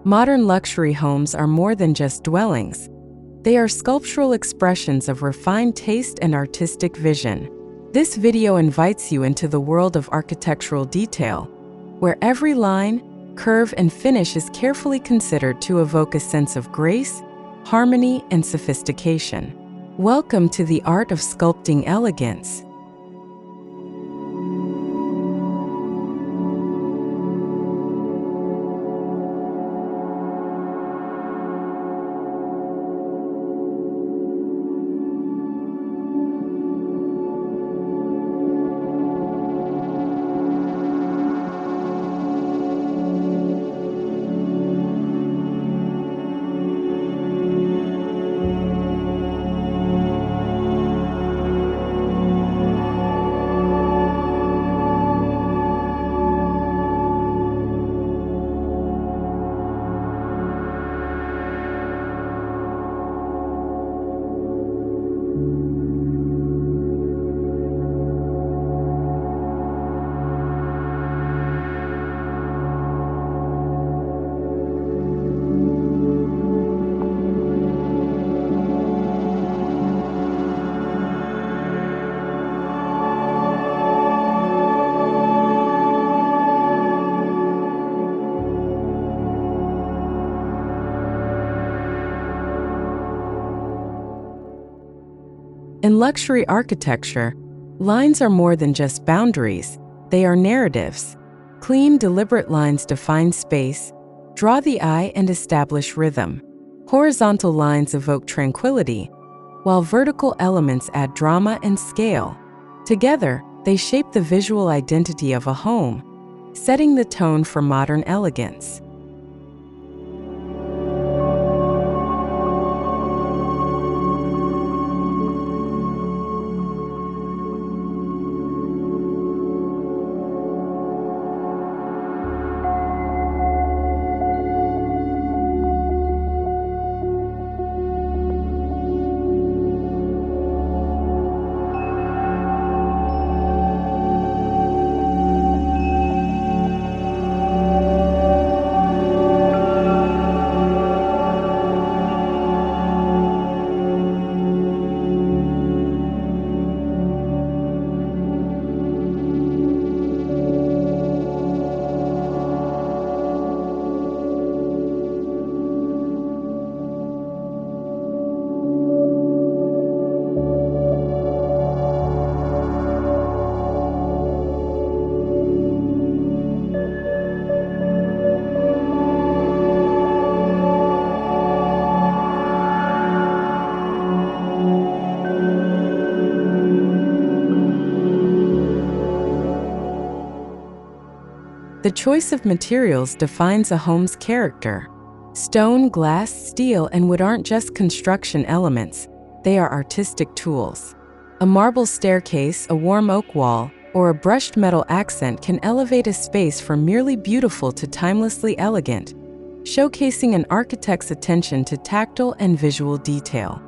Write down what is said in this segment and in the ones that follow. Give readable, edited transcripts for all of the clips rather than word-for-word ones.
Modern luxury homes are more than just dwellings. They are sculptural expressions of refined taste and artistic vision. This video invites you into the world of architectural detail, where every line, curve, and finish is carefully considered to evoke a sense of grace, harmony, and sophistication. Welcome to the art of sculpting elegance. In luxury architecture, lines are more than just boundaries, they are narratives. Clean, deliberate lines define space, draw the eye, and establish rhythm. Horizontal lines evoke tranquility, while vertical elements add drama and scale. Together, they shape the visual identity of a home, setting the tone for modern elegance. The choice of materials defines a home's character. Stone, glass, steel, and wood aren't just construction elements, they are artistic tools. A marble staircase, a warm oak wall, or a brushed metal accent can elevate a space from merely beautiful to timelessly elegant, showcasing an architect's attention to tactile and visual detail.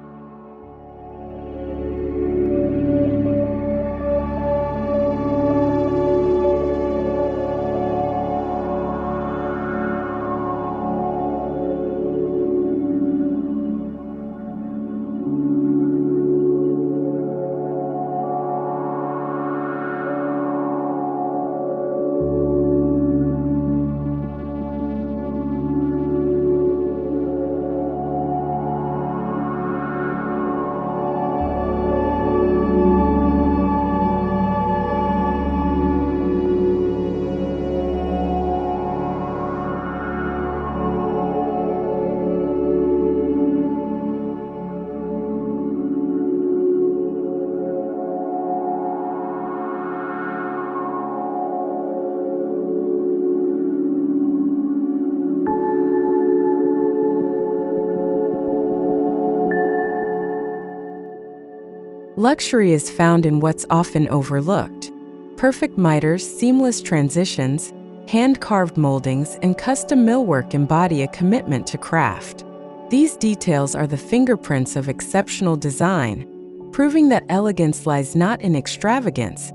Luxury is found in what's often overlooked. Perfect miters, seamless transitions, hand-carved moldings, and custom millwork embody a commitment to craft. These details are the fingerprints of exceptional design, proving that elegance lies not in extravagance,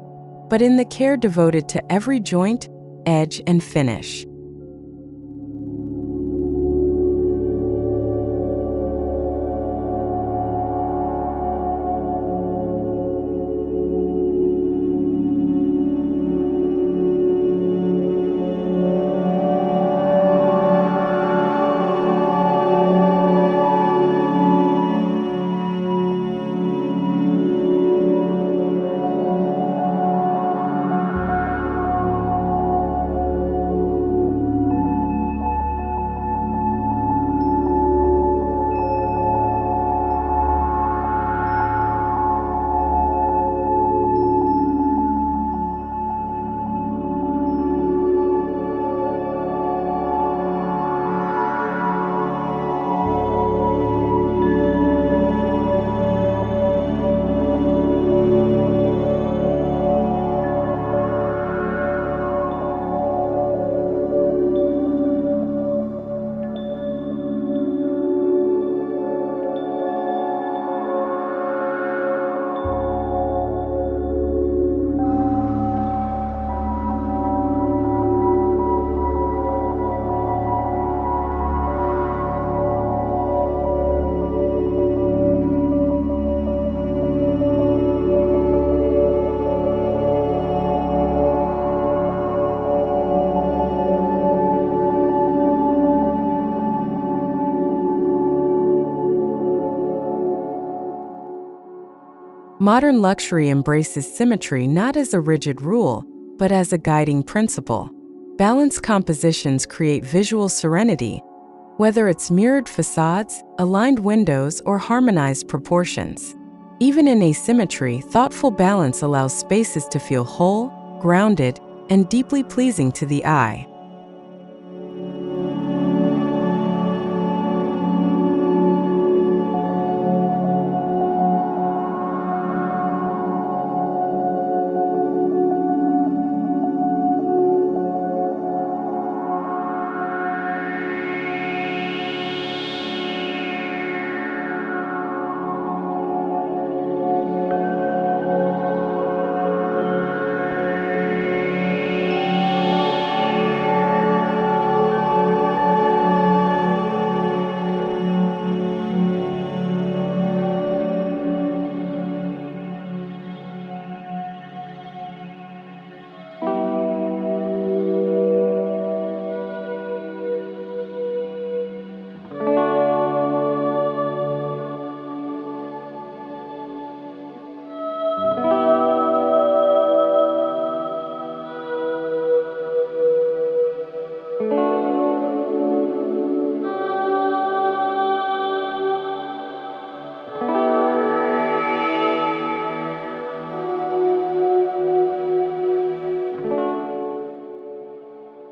but in the care devoted to every joint, edge, and finish. Modern luxury embraces symmetry not as a rigid rule, but as a guiding principle. Balanced compositions create visual serenity, whether it's mirrored facades, aligned windows, or harmonized proportions. Even in asymmetry, thoughtful balance allows spaces to feel whole, grounded, and deeply pleasing to the eye.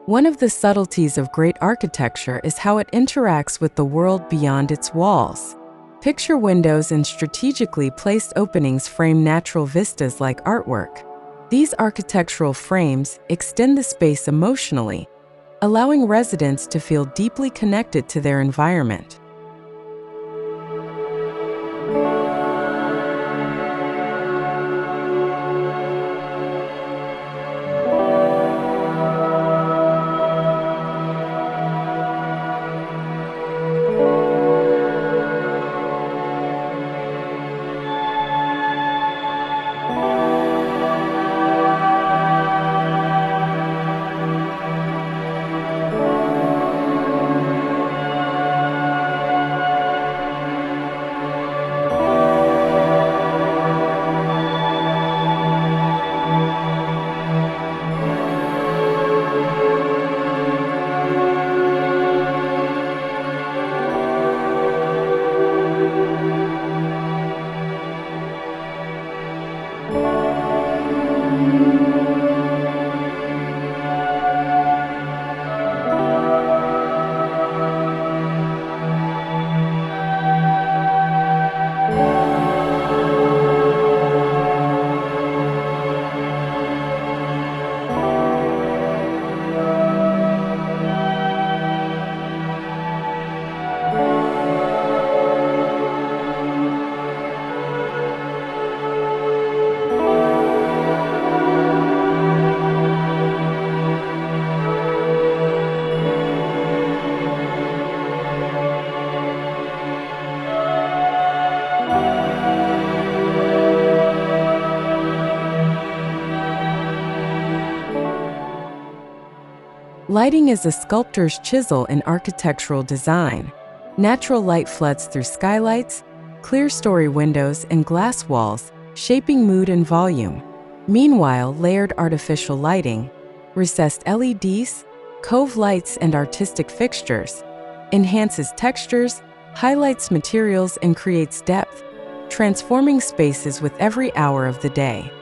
One of the subtleties of great architecture is how it interacts with the world beyond its walls. Picture windows and strategically placed openings frame natural vistas like artwork. These architectural frames extend the space emotionally, allowing residents to feel deeply connected to their environment. Lighting is a sculptor's chisel in architectural design. Natural light floods through skylights, clear-story windows, and glass walls, shaping mood and volume. Meanwhile, layered artificial lighting, recessed LEDs, cove lights, and artistic fixtures enhances textures, highlights materials, and creates depth, transforming spaces with every hour of the day.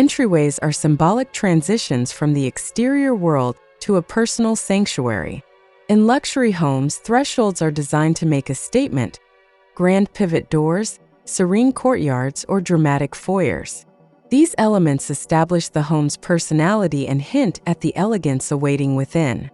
Entryways are symbolic transitions from the exterior world to a personal sanctuary. In luxury homes, thresholds are designed to make a statement: grand pivot doors, serene courtyards, or dramatic foyers. These elements establish the home's personality and hint at the elegance awaiting within.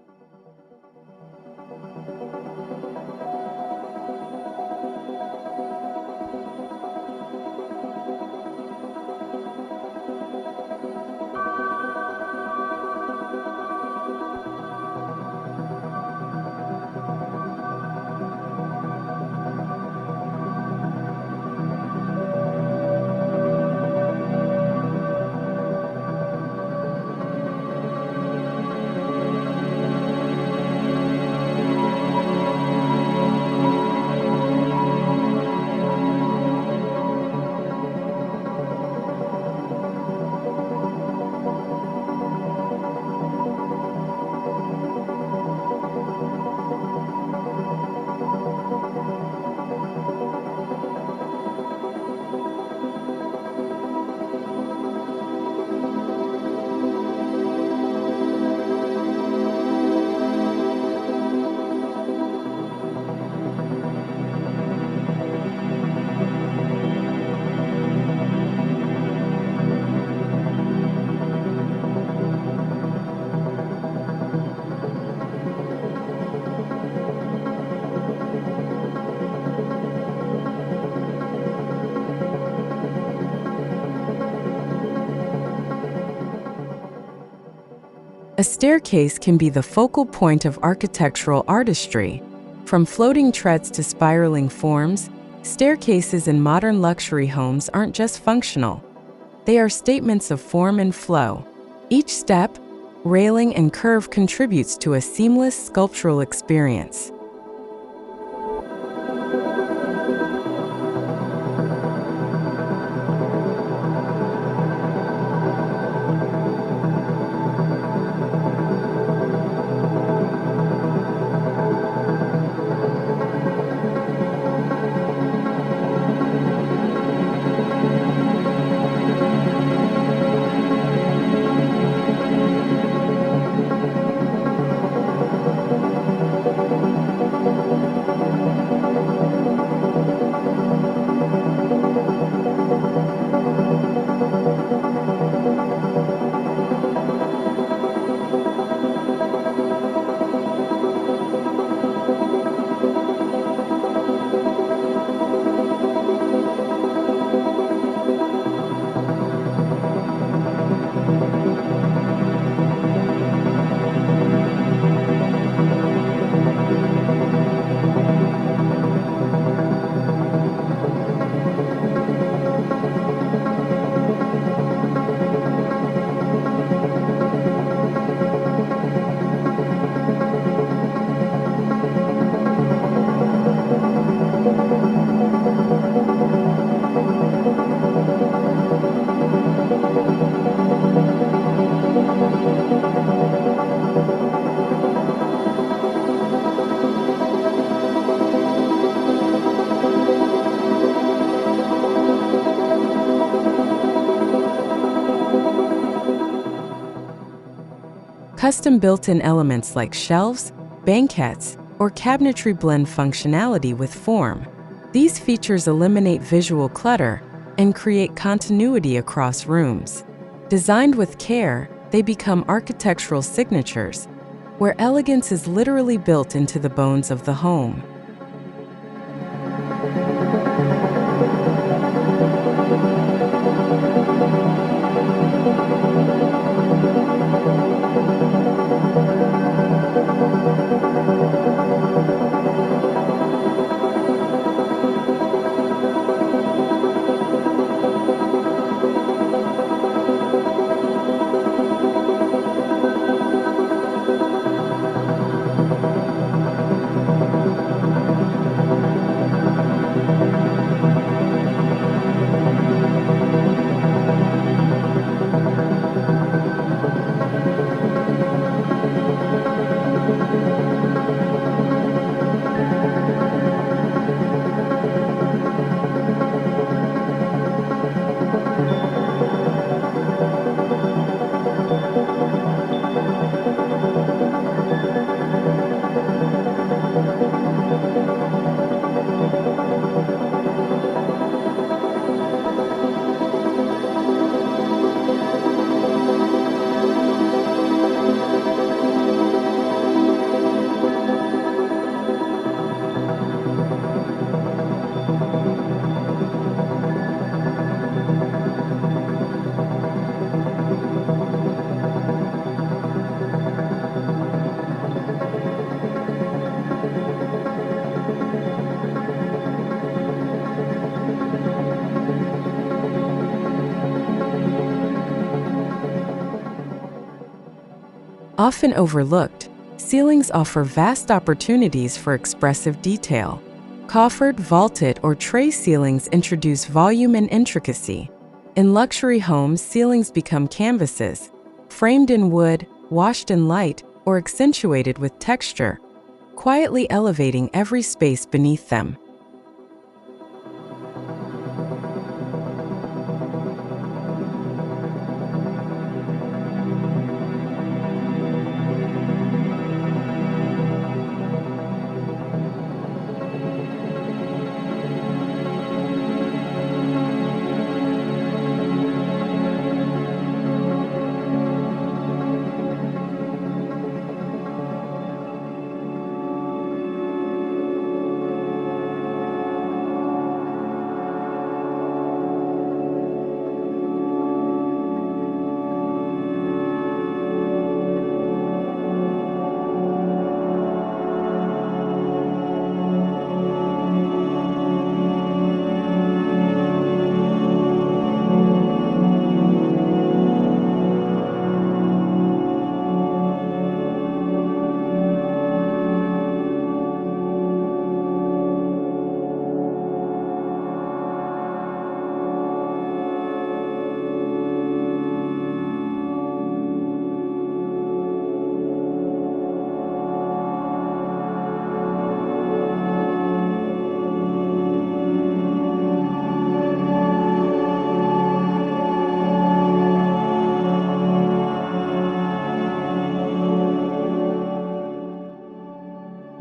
A staircase can be the focal point of architectural artistry. From floating treads to spiraling forms, staircases in modern luxury homes aren't just functional. They are statements of form and flow. Each step, railing, and curve contributes to a seamless sculptural experience. Custom built-in elements like shelves, banquettes, or cabinetry blend functionality with form. These features eliminate visual clutter and create continuity across rooms. Designed with care, they become architectural signatures, where elegance is literally built into the bones of the home. Often overlooked, ceilings offer vast opportunities for expressive detail. Coffered, vaulted, or tray ceilings introduce volume and intricacy. In luxury homes, ceilings become canvases, framed in wood, washed in light, or accentuated with texture, quietly elevating every space beneath them.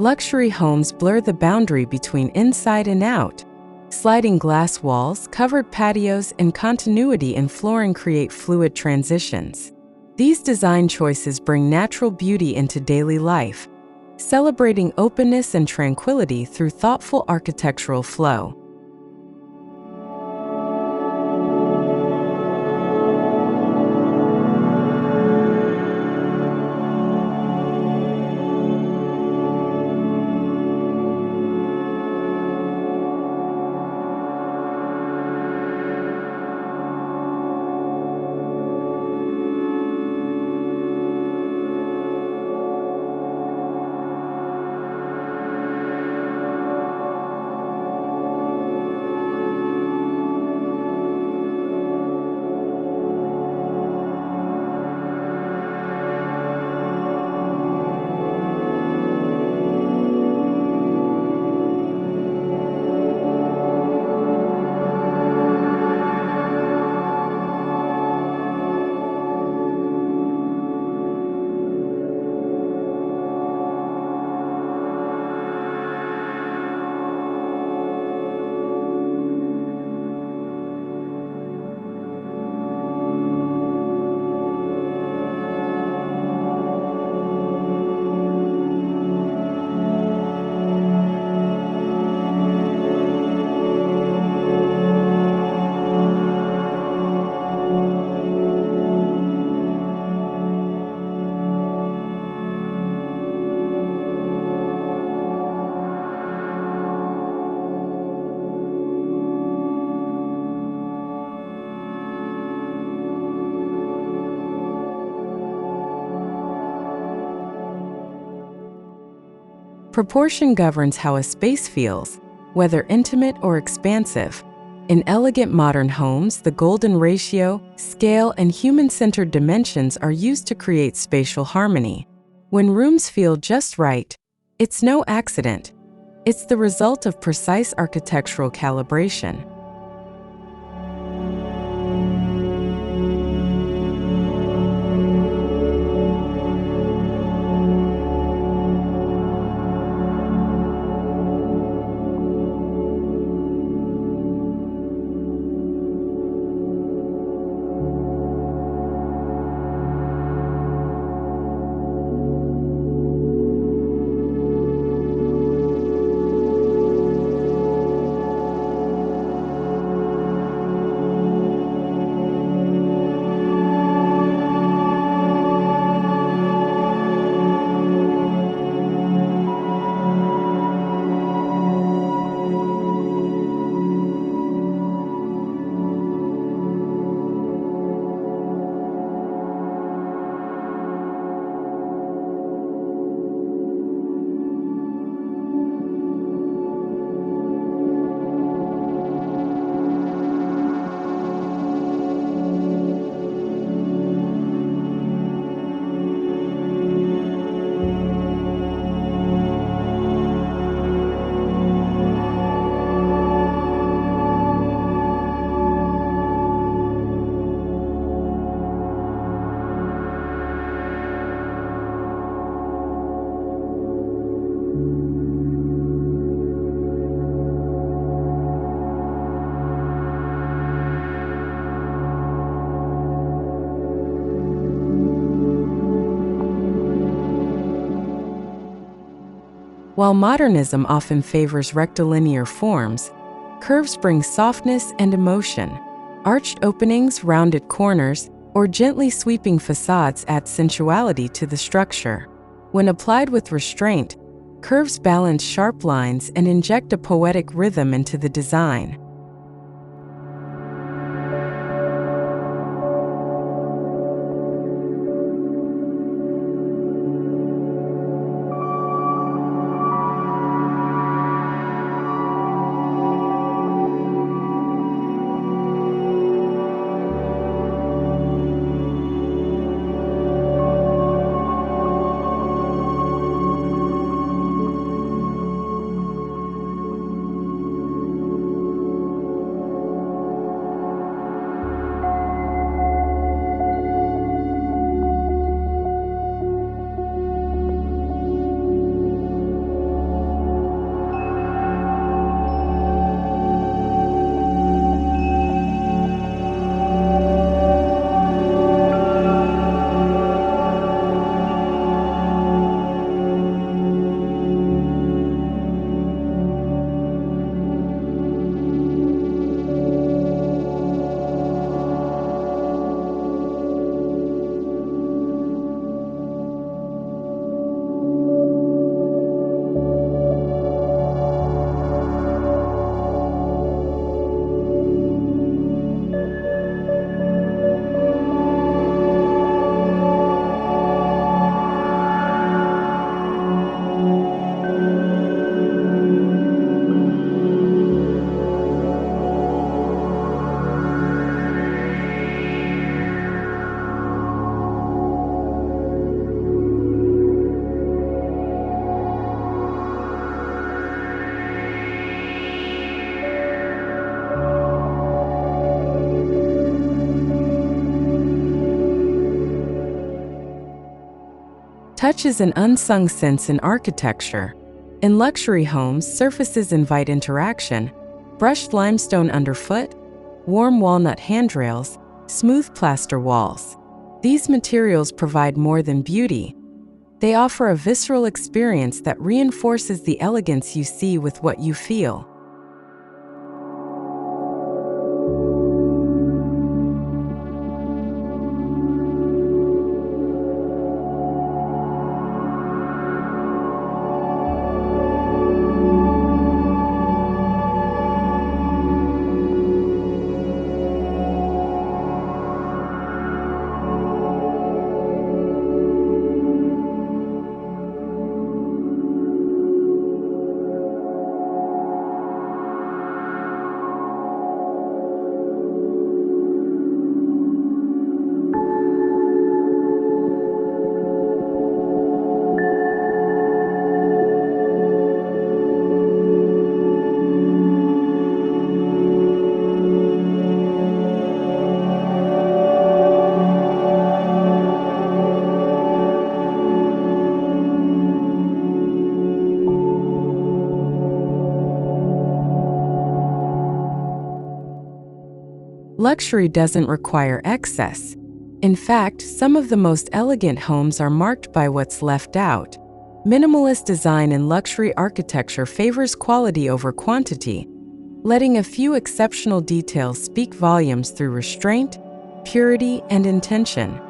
Luxury homes blur the boundary between inside and out. Sliding glass walls, covered patios, and continuity in flooring create fluid transitions. These design choices bring natural beauty into daily life, celebrating openness and tranquility through thoughtful architectural flow. Proportion governs how a space feels, whether intimate or expansive. In elegant modern homes, the golden ratio, scale, and human-centered dimensions are used to create spatial harmony. When rooms feel just right, it's no accident. It's the result of precise architectural calibration. While modernism often favors rectilinear forms, curves bring softness and emotion. Arched openings, rounded corners, or gently sweeping facades add sensuality to the structure. When applied with restraint, curves balance sharp lines and inject a poetic rhythm into the design. Touch is an unsung sense in architecture. In luxury homes, surfaces invite interaction. Brushed limestone underfoot, warm walnut handrails, smooth plaster walls. These materials provide more than beauty. They offer a visceral experience that reinforces the elegance you see with what you feel. Luxury doesn't require excess. In fact, some of the most elegant homes are marked by what's left out. Minimalist design in luxury architecture favors quality over quantity, letting a few exceptional details speak volumes through restraint, purity, and intention.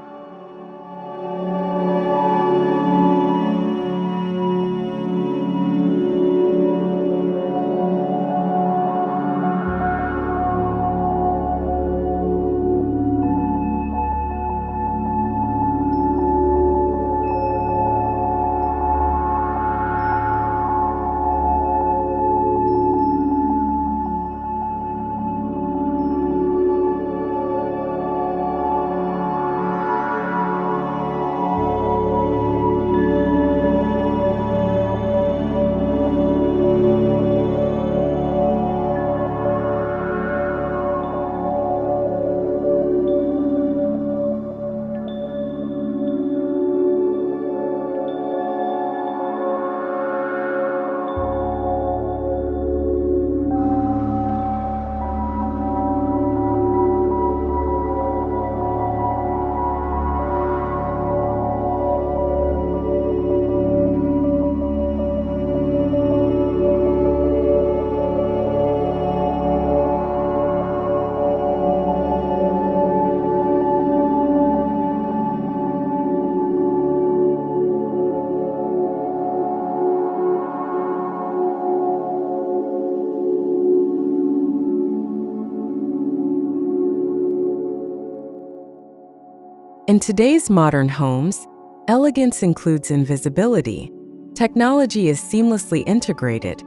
In today's modern homes, elegance includes invisibility. Technology is seamlessly integrated.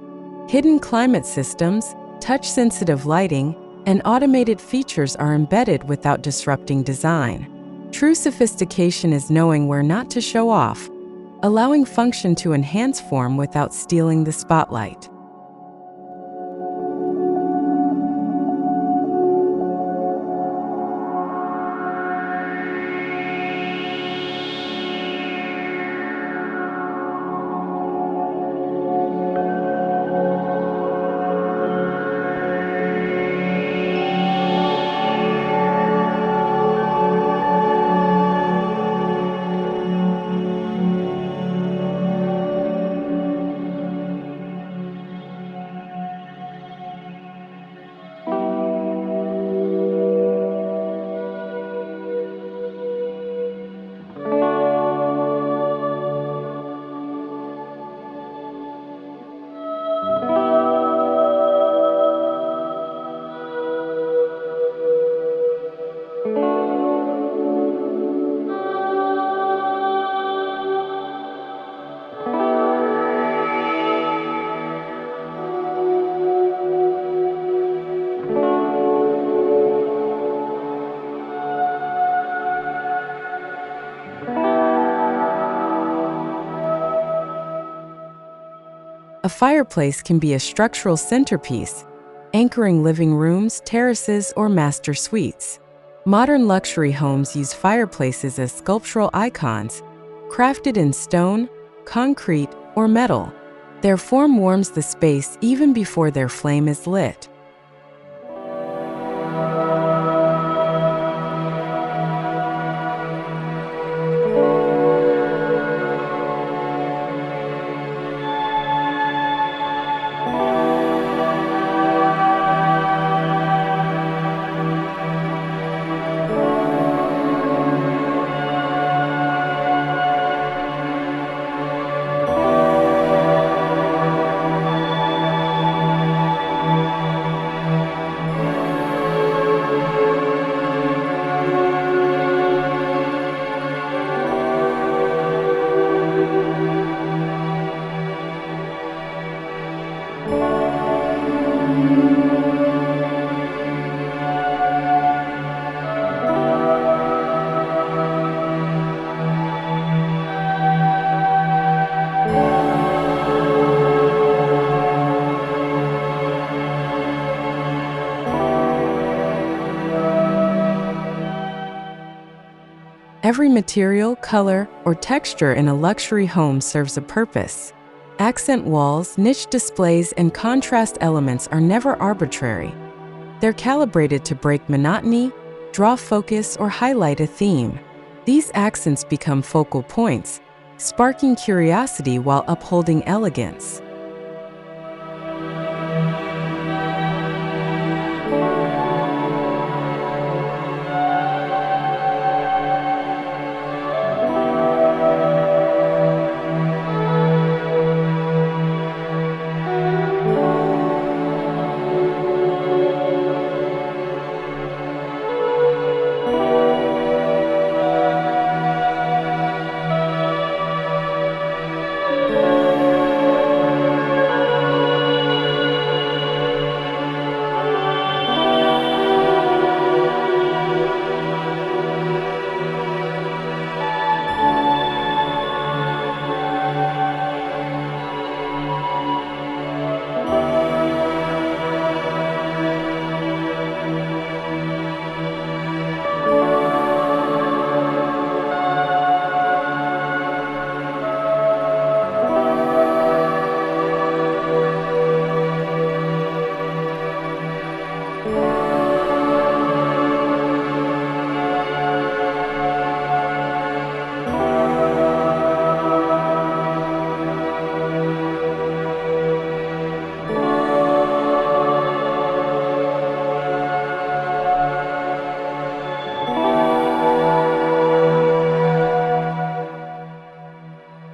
Hidden climate systems, touch-sensitive lighting, and automated features are embedded without disrupting design. True sophistication is knowing where not to show off, allowing function to enhance form without stealing the spotlight. A fireplace can be a structural centerpiece, anchoring living rooms, terraces, or master suites. Modern luxury homes use fireplaces as sculptural icons, crafted in stone, concrete, or metal. Their form warms the space even before their flame is lit. Every material, color, or texture in a luxury home serves a purpose. Accent walls, niche displays, and contrast elements are never arbitrary. They're calibrated to break monotony, draw focus, or highlight a theme. These accents become focal points, sparking curiosity while upholding elegance.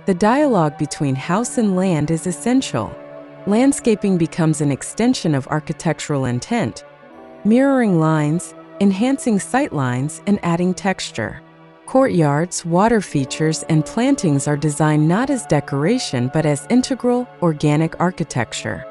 The dialogue between house and land is essential. Landscaping becomes an extension of architectural intent, mirroring lines, enhancing sightlines, and adding texture. Courtyards, water features, and plantings are designed not as decoration but as integral, organic architecture.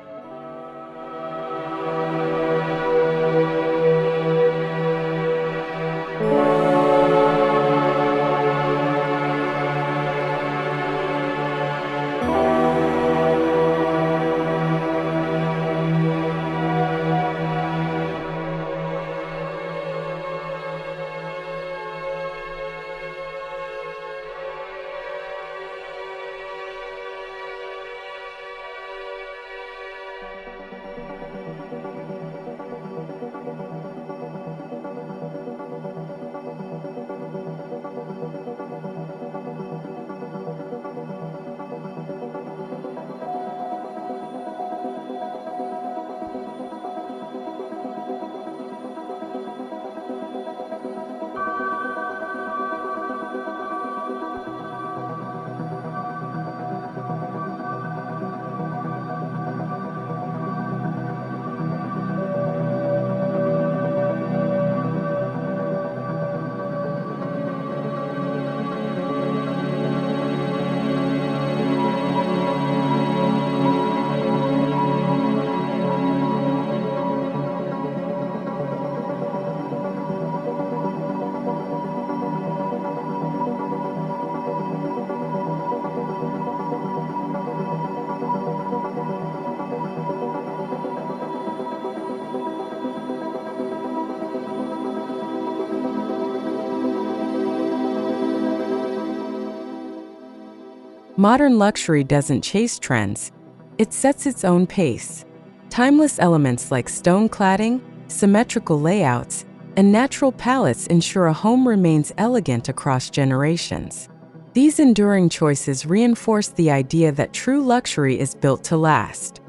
Modern luxury doesn't chase trends, it sets its own pace. Timeless elements like stone cladding, symmetrical layouts, and natural palettes ensure a home remains elegant across generations. These enduring choices reinforce the idea that true luxury is built to last.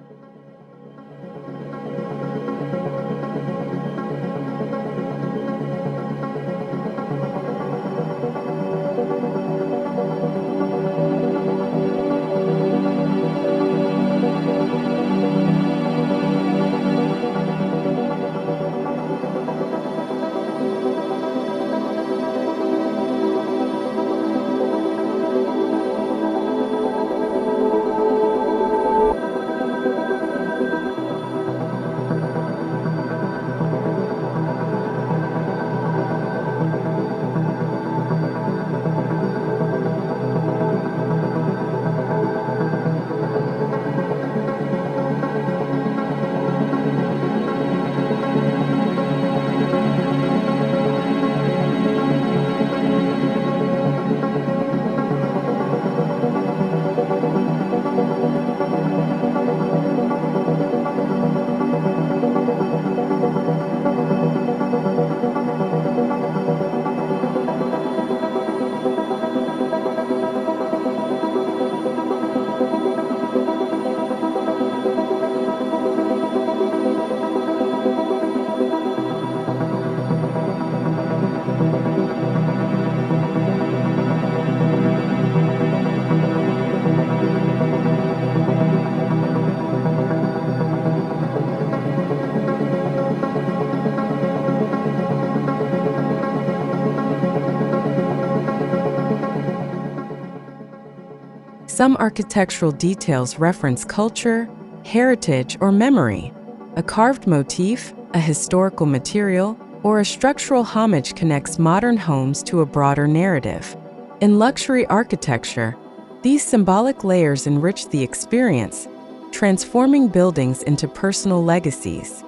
Some architectural details reference culture, heritage, or memory. A carved motif, a historical material, or a structural homage connects modern homes to a broader narrative. In luxury architecture, these symbolic layers enrich the experience, transforming buildings into personal legacies.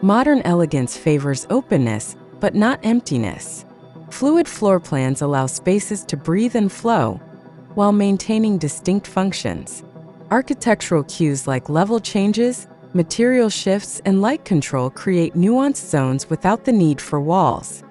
Modern elegance favors openness, but not emptiness. Fluid floor plans allow spaces to breathe and flow while maintaining distinct functions. Architectural cues like level changes, material shifts, and light control create nuanced zones without the need for walls.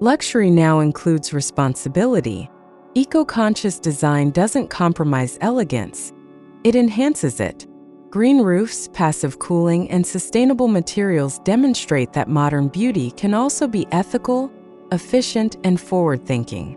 Luxury now includes responsibility. Eco-conscious design doesn't compromise elegance, it enhances it. Green roofs, passive cooling, and sustainable materials demonstrate that modern beauty can also be ethical, efficient, and forward-thinking.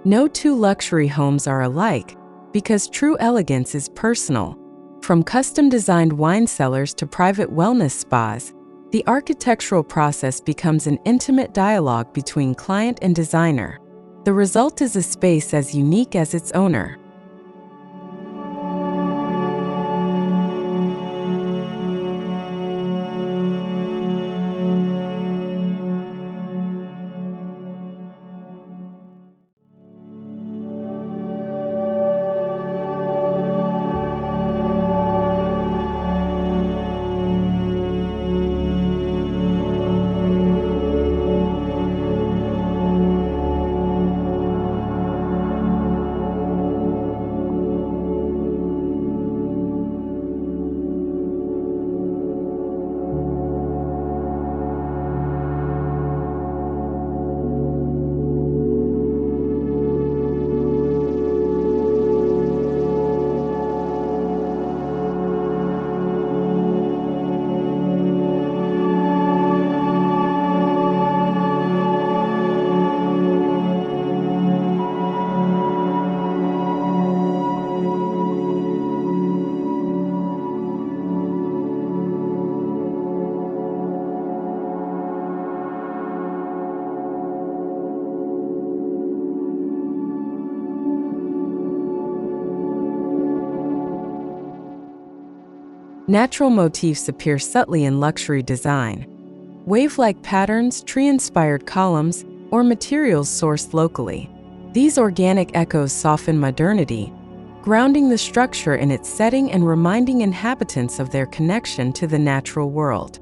No two luxury homes are alike because true elegance is personal. From custom-designed wine cellars to private wellness spas, the architectural process becomes an intimate dialogue between client and designer. The result is a space as unique as its owner. Natural motifs appear subtly in luxury design. Wave-like patterns, tree-inspired columns, or materials sourced locally. These organic echoes soften modernity, grounding the structure in its setting and reminding inhabitants of their connection to the natural world.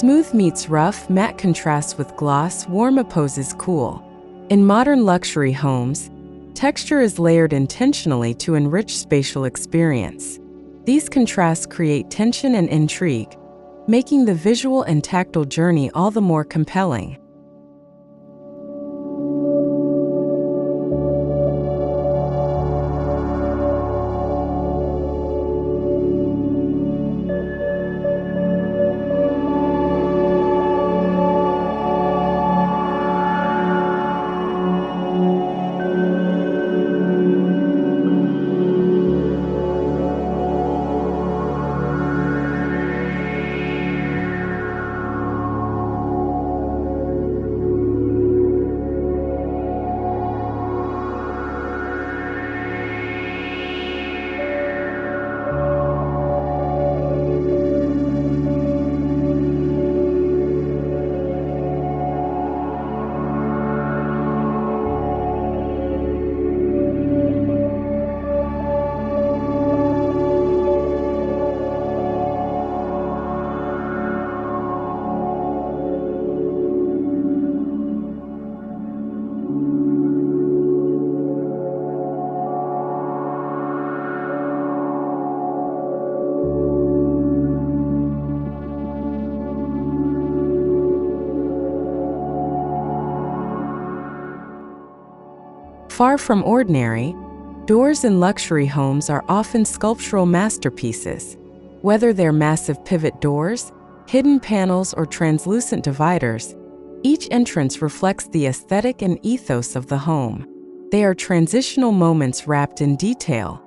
Smooth meets rough, matte contrasts with gloss, warm opposes cool. In modern luxury homes, texture is layered intentionally to enrich spatial experience. These contrasts create tension and intrigue, making the visual and tactile journey all the more compelling. Far from ordinary, doors in luxury homes are often sculptural masterpieces. Whether they're massive pivot doors, hidden panels, or translucent dividers, each entrance reflects the aesthetic and ethos of the home. They are transitional moments wrapped in detail.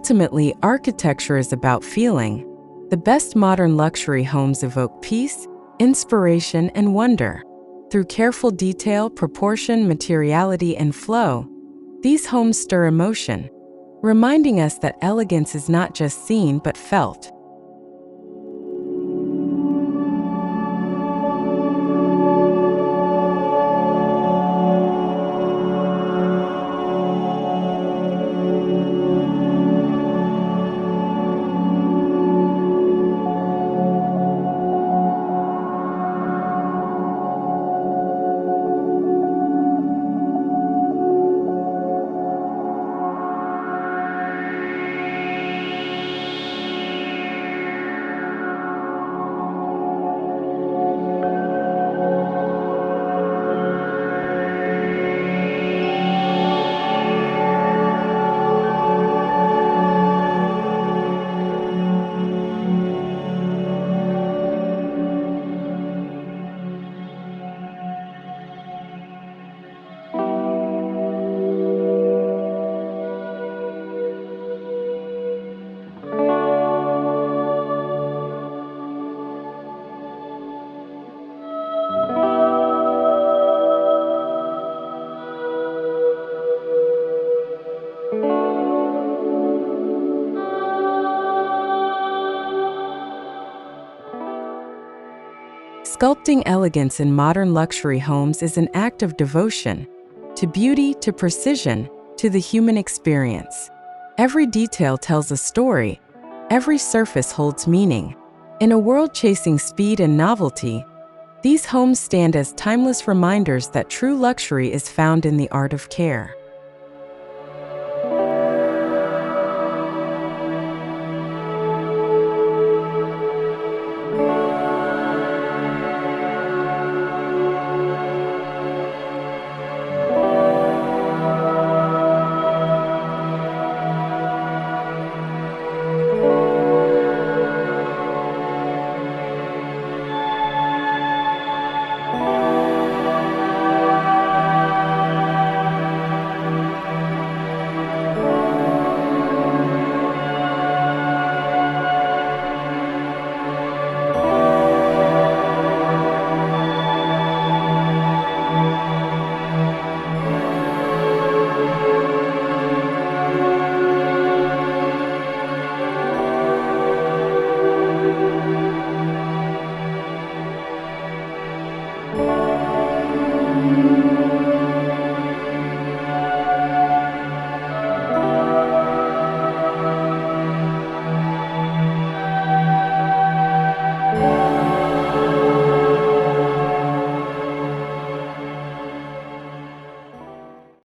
Ultimately, architecture is about feeling. The best modern luxury homes evoke peace, inspiration, and wonder. Through careful detail, proportion, materiality, and flow, these homes stir emotion, reminding us that elegance is not just seen but felt. Sculpting elegance in modern luxury homes is an act of devotion to beauty, to precision, to the human experience. Every detail tells a story, every surface holds meaning. In a world chasing speed and novelty, these homes stand as timeless reminders that true luxury is found in the art of care.